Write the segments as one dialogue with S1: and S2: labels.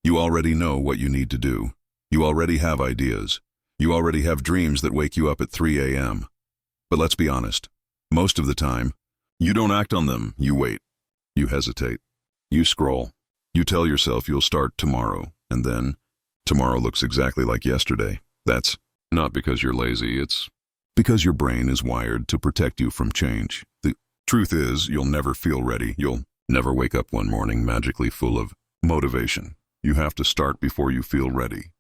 S1: You already know what you need to do. You already have ideas. You already have dreams that wake you up at 3 a.m. But let's be honest. Most of the time, you don't act on them. You wait. You hesitate. You scroll. You tell yourself you'll start tomorrow, and then tomorrow looks exactly like yesterday. That's not because you're lazy, it's because your brain is wired to protect you from change. The truth is, you'll never feel ready. You'll never wake up one morning magically full of motivation. You have to start before you feel ready.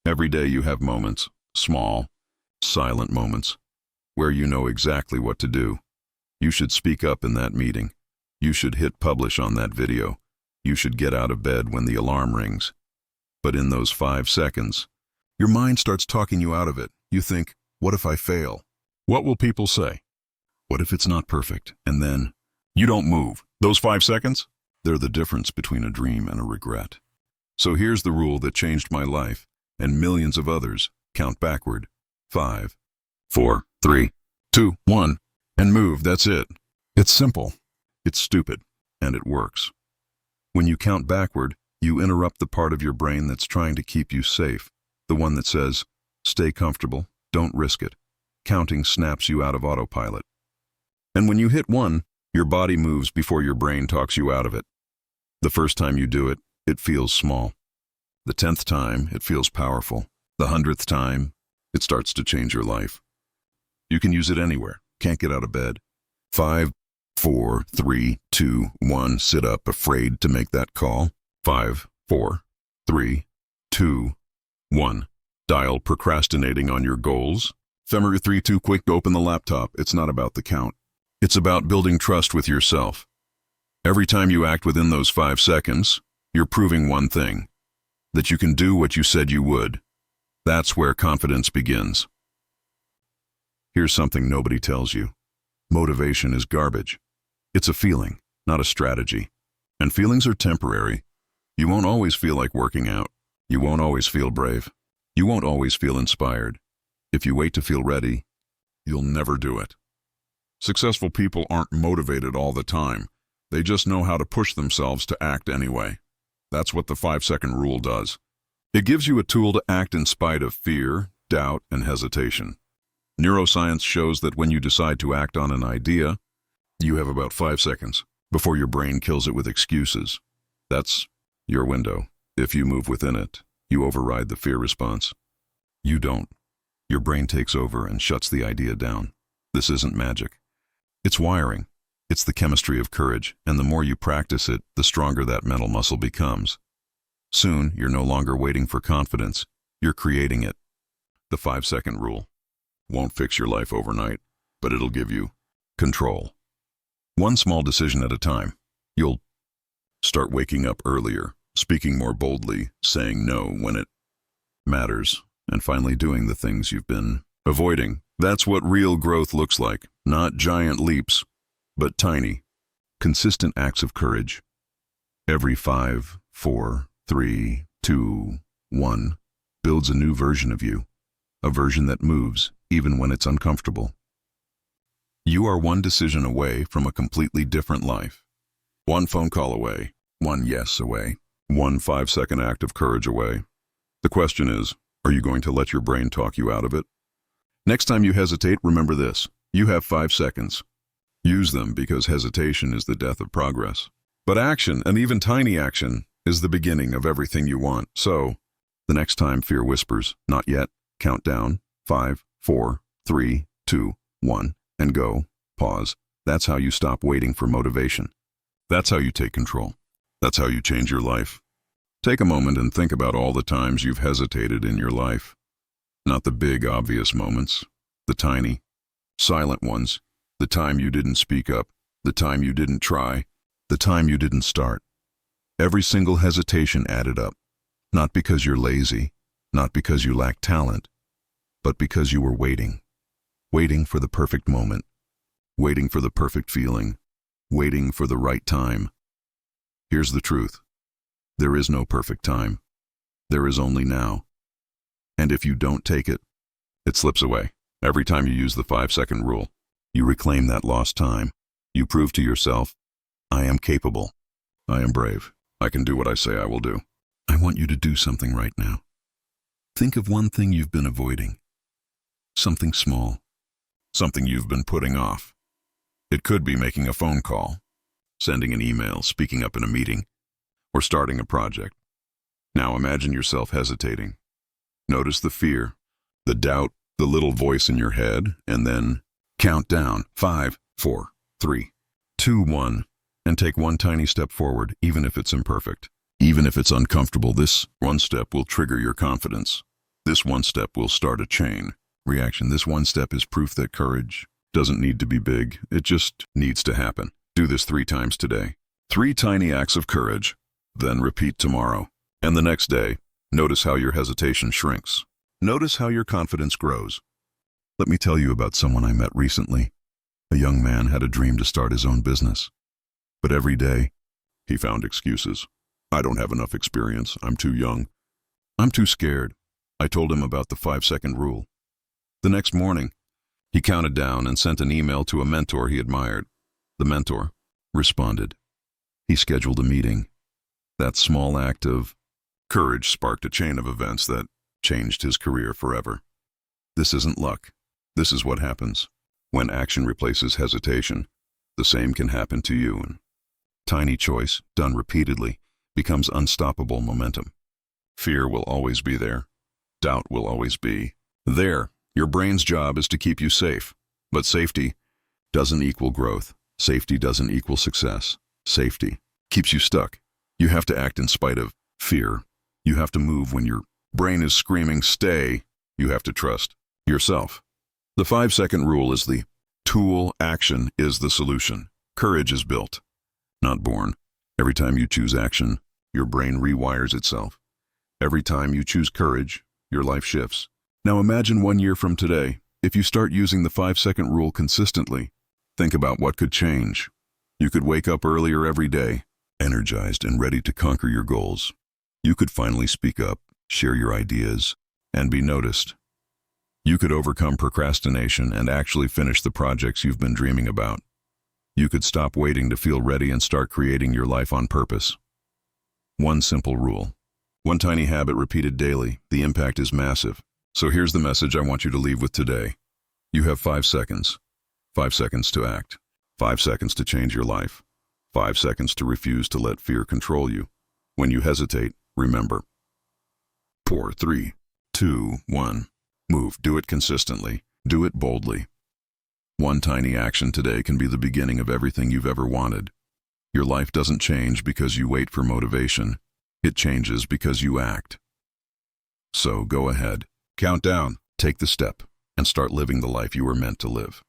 S1: Every day you have moments, small, silent moments, where you know exactly what to do. You should speak up in that meeting. You should hit publish on that video. You should get out of bed when the alarm rings. But in those 5 seconds, your mind starts talking you out of it. You think, what if I fail? What will people say? What if it's not perfect? And then, you don't move. Those 5 seconds? They're the difference between a dream and a regret. So here's the rule that changed my life, and millions of others. Count backward. 5, 4, 3, 2, 1, and move. That's it. It's simple. It's stupid. And it works. When you count backward, you interrupt the part of your brain that's trying to keep you safe. The one that says, stay comfortable, don't risk it. Counting snaps you out of autopilot. And when you hit 1, your body moves before your brain talks you out of it. The first time you do it, it feels small. The 10th time, it feels powerful. The 100th time, it starts to change your life. You can use it anywhere. Can't get out of bed. 5, 4, 3, 2, 1, sit up, afraid to make that call. 5, 4, 3, 2, 1. Dial procrastinating on your goals. Ephemeral 3, 2, quick, open the laptop. It's not about the count. It's about building trust with yourself. Every time you act within those 5 seconds, you're proving one thing, that you can do what you said you would. That's where confidence begins. Here's something nobody tells you. Motivation is garbage. It's a feeling, not a strategy. And feelings are temporary. You won't always feel like working out. You won't always feel brave. You won't always feel inspired. If you wait to feel ready, you'll never do it. Successful people aren't motivated all the time. They just know how to push themselves to act anyway. That's what the 5-second rule does. It gives you a tool to act in spite of fear, doubt, and hesitation. Neuroscience shows that when you decide to act on an idea, you have about 5 seconds before your brain kills it with excuses. That's your window. If you move within it, you override the fear response. You don't. Your brain takes over and shuts the idea down. This isn't magic. It's wiring. It's the chemistry of courage, and the more you practice it, the stronger that mental muscle becomes. Soon, you're no longer waiting for confidence. You're creating it. The 5-second rule won't fix your life overnight, but it'll give you control. One small decision at a time. You'll start waking up earlier, speaking more boldly, saying no when it matters, and finally doing the things you've been avoiding. That's what real growth looks like. Not giant leaps, but tiny, consistent acts of courage. Every 5, 4, 3, 2, 1 builds a new version of you, a version that moves even when it's uncomfortable. You are one decision away from a completely different life. One phone call away, one yes away, one 5-second act of courage away. The question is, are you going to let your brain talk you out of it? Next time you hesitate, remember this. You have 5 seconds. Use them, because hesitation is the death of progress. But action, and even tiny action, is the beginning of everything you want. So, the next time fear whispers, not yet, count down, 5, 4, 3, 2, 1, and go. Pause. That's how you stop waiting for motivation. That's how you take control. That's how you change your life. Take a moment and think about all the times you've hesitated in your life. Not the big, obvious moments, the tiny, silent ones. The time you didn't speak up, the time you didn't try, the time you didn't start. Every single hesitation added up, not because you're lazy, not because you lack talent, but because you were waiting. Waiting for the perfect moment, waiting for the perfect feeling, waiting for the right time. Here's the truth. There is no perfect time. There is only now. And if you don't take it, it slips away. Every time you use the 5-second rule, you reclaim that lost time. You prove to yourself, I am capable. I am brave. I can do what I say I will do. I'm want you to do something right now. Think of one thing you've been avoiding. Something small. Something you've been putting off. It could be making a phone call, sending an email, speaking up in a meeting, or starting a project. Now imagine yourself hesitating. Notice the fear, the doubt, the little voice in your head, and then count down 5, 4, 3, 2, 1, and take one tiny step forward, even if it's imperfect. Even if it's uncomfortable, this one step will trigger your confidence. This one step will start a chain reaction. This one step is proof that courage doesn't need to be big. It just needs to happen. Do this 3 times today. 3 tiny acts of courage, then repeat tomorrow. And the next day, notice how your hesitation shrinks. Notice how your confidence grows. Let me tell you about someone I met recently. A young man had a dream to start his own business. But every day, he found excuses. I don't have enough experience. I'm too young. I'm too scared. I told him about the 5-second rule. The next morning, he counted down and sent an email to a mentor he admired. The mentor responded. He scheduled a meeting. That small act of courage sparked a chain of events that changed his career forever. This isn't luck. This is what happens. When action replaces hesitation, the same can happen to you. And tiny choice, done repeatedly, becomes unstoppable momentum. Fear will always be there. Doubt will always be there. Your brain's job is to keep you safe. But safety doesn't equal growth. Safety doesn't equal success. Safety keeps you stuck. You have to act in spite of fear. You have to move when your brain is screaming, stay. You have to trust yourself. The 5-second rule is the tool. Action is the solution. Courage is built, not born. Every time you choose action, your brain rewires itself. Every time you choose courage, your life shifts. Now imagine 1 year from today, if you start using the 5-second rule consistently. Think about what could change. You could wake up earlier every day, energized and ready to conquer your goals. You could finally speak up, share your ideas, and be noticed. You could overcome procrastination and actually finish the projects you've been dreaming about. You could stop waiting to feel ready and start creating your life on purpose. One simple rule. One tiny habit repeated daily. The impact is massive. So here's the message I want you to leave with today. You have 5 seconds. 5 seconds to act. 5 seconds to change your life. 5 seconds to refuse to let fear control you. When you hesitate, remember. 4, 3, 2, 1. Move. Do it consistently. Do it boldly. One tiny action today can be the beginning of everything you've ever wanted. Your life doesn't change because you wait for motivation. It changes because you act. So go ahead. Count down, take the step, and start living the life you were meant to live.